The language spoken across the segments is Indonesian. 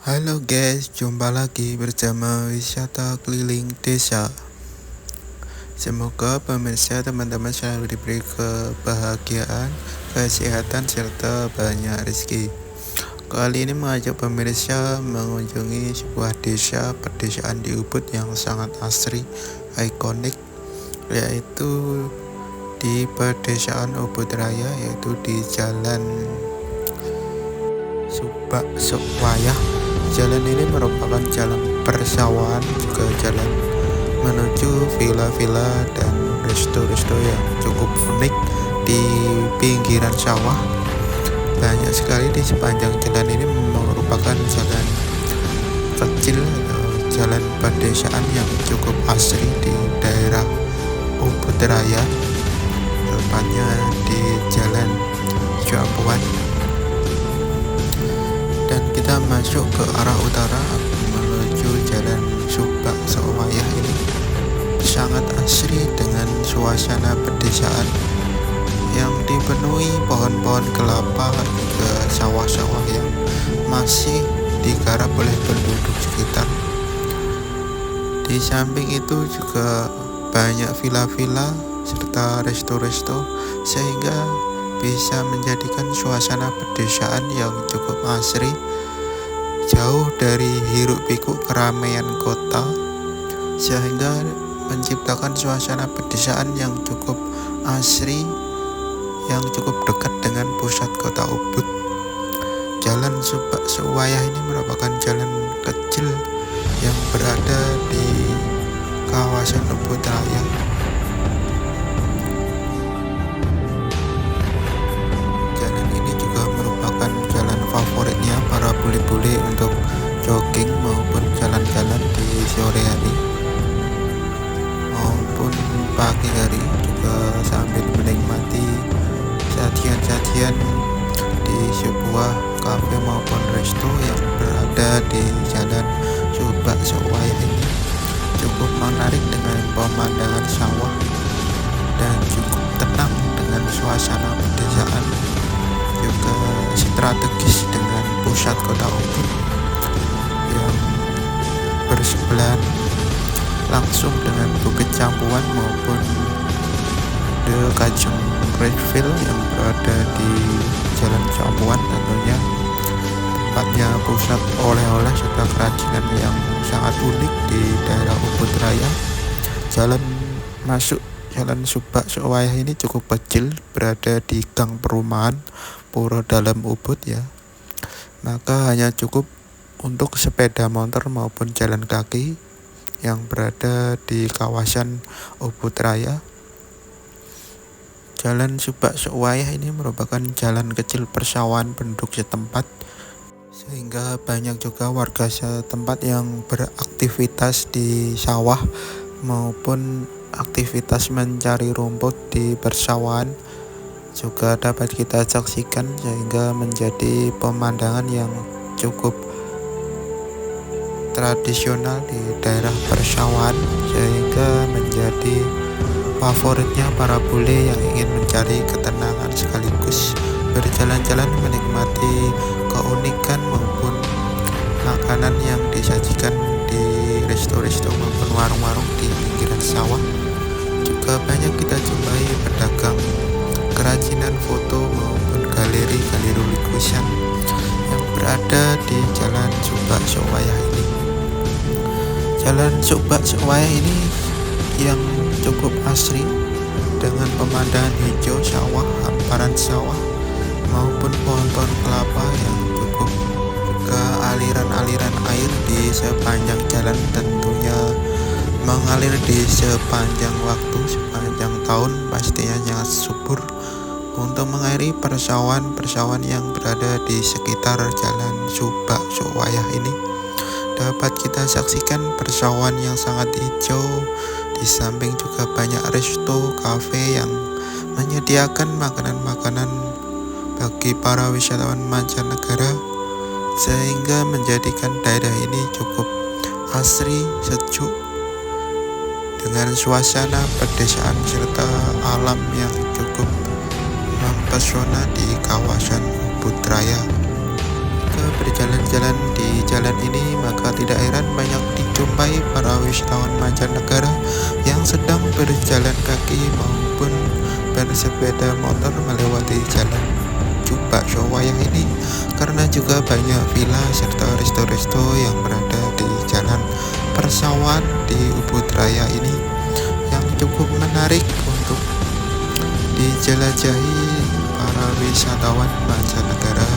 Halo guys, jumpa lagi bersama wisata keliling desa. Semoga pemirsa teman-teman selalu diberi kebahagiaan, kesehatan, serta banyak rezeki. Kali ini mengajak pemirsa mengunjungi sebuah desa pedesaan di Ubud yang sangat asri, ikonik, yaitu di pedesaan Ubud Raya, yaitu di Jalan Subak Sewayah. Jalan ini merupakan jalan persawahan, juga jalan menuju villa-villa dan resto-resto yang cukup unik di pinggiran sawah. Banyak sekali di sepanjang jalan ini merupakan jalan kecil atau jalan pedesaan yang cukup asri di daerah Ubud Raya, tepatnya di Jalan Jambuan. Dan kita masuk ke arah utara menuju Jalan Subak Sewayah ini sangat asri dengan suasana pedesaan yang dipenuhi pohon-pohon kelapa ke sawah-sawah yang masih digarap oleh penduduk sekitar. Di samping itu juga banyak villa-villa serta resto-resto sehingga bisa menjadikan suasana pedesaan yang cukup asri, jauh dari hiruk-pikuk keramaian kota, sehingga menciptakan suasana pedesaan yang cukup asri, yang cukup dekat dengan pusat kota Ubud. Jalan Subak Sewayah ini merupakan jalan kecil yang berada di kawasan Ubud Raya. Favoritnya para bule-bule untuk jogging maupun jalan-jalan di sore hari maupun pagi hari, juga sambil menikmati sajian-sajian di sebuah kafe maupun resto yang berada di Jalan Subak Sewayah ini. Cukup menarik dengan pemandangan sawah dan cukup tenang dengan suasana pedesaan, juga strategis dengan pusat kota Ubud yang bersebelahan langsung dengan Bukit Jambuan maupun The Kajeng Redfield yang berada di Jalan Jambuan, tentunya tempatnya pusat oleh-oleh serta kerajinan yang sangat unik di daerah Ubud Raya. Jalan masuk Jalan Subak Sewayah ini cukup kecil, berada di gang perumahan Puro Dalam Ubud ya. Maka hanya cukup untuk sepeda motor maupun jalan kaki yang berada di kawasan Ubud Raya. Jalan Subak Sewayah ini merupakan jalan kecil persawahan penduduk setempat, sehingga banyak juga warga setempat yang beraktivitas di sawah maupun aktivitas mencari rumput di persawahan juga dapat kita saksikan, sehingga menjadi pemandangan yang cukup tradisional di daerah persawahan, sehingga menjadi favoritnya para bule yang ingin mencari ketenangan sekaligus berjalan-jalan menikmati keunikan maupun makanan yang disajikan di resto-resto maupun warung-warung di pinggiran sawah. Juga banyak kita jumpai pedagang kerajinan foto maupun galeri-galeri lukisan yang berada di Jalan Subak Sewayah ini. Jalan Subak Sewayah ini yang cukup asri dengan pemandangan hijau sawah, hamparan sawah maupun pohon-pohon kelapa yang cukup, juga aliran-aliran air di sepanjang jalan, tentunya mengalir di sepanjang waktu, sepanjang tahun, pastinya sangat subur untuk mengairi persawahan yang berada di sekitar Jalan Subak Sewayah ini. Dapat kita saksikan persawahan yang sangat hijau, di samping juga banyak resto, kafe yang menyediakan makanan-makanan bagi para wisatawan mancanegara, sehingga menjadikan daerah ini cukup asri, sejuk, dengan suasana pedesaan serta alam yang cukup mempesona di kawasan Ubud Raya. Berjalan-jalan di Jalan jalan ini, maka tidak heran banyak dijumpai para wisatawan mancanegara yang sedang berjalan kaki maupun bersepeda motor melewati jalan Cubak Sowayah ini, karena juga banyak villa serta resto-resto yang berada di jalan persawahan di Ubud Raya ini yang cukup menarik untuk dijelajahi para wisatawan mancanegara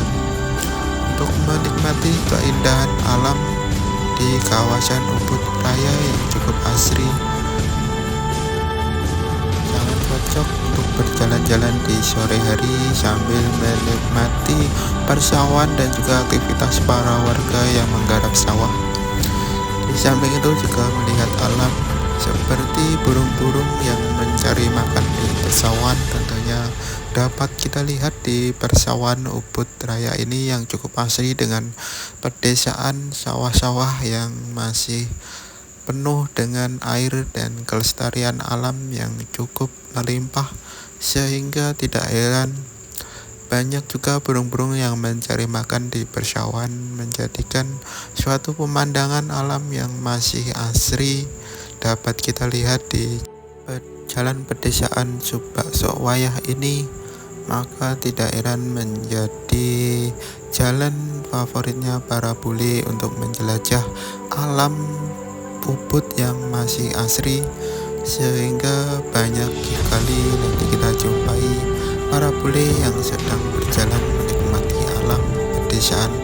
untuk menikmati keindahan alam di kawasan Ubud Raya yang cukup asri. Sangat cocok untuk berjalan-jalan di sore hari sambil menikmati persawahan dan juga aktivitas para warga yang menggarap sawah. Di samping itu juga melihat alam seperti burung-burung yang mencari makan di persawahan tentunya dapat kita lihat di persawahan Ubud Raya ini yang cukup asri dengan pedesaan sawah-sawah yang masih penuh dengan air dan kelestarian alam yang cukup melimpah, sehingga tidak heran banyak juga burung-burung yang mencari makan di persawahan, menjadikan suatu pemandangan alam yang masih asri dapat kita lihat di jalan pedesaan Cubak Sowayah ini. Maka tidak heran menjadi jalan favoritnya para bule untuk menjelajah alam Ubud yang masih asri, sehingga banyak sekali nanti kita jumpai para bule yang sedang berjalan menikmati alam pedesaan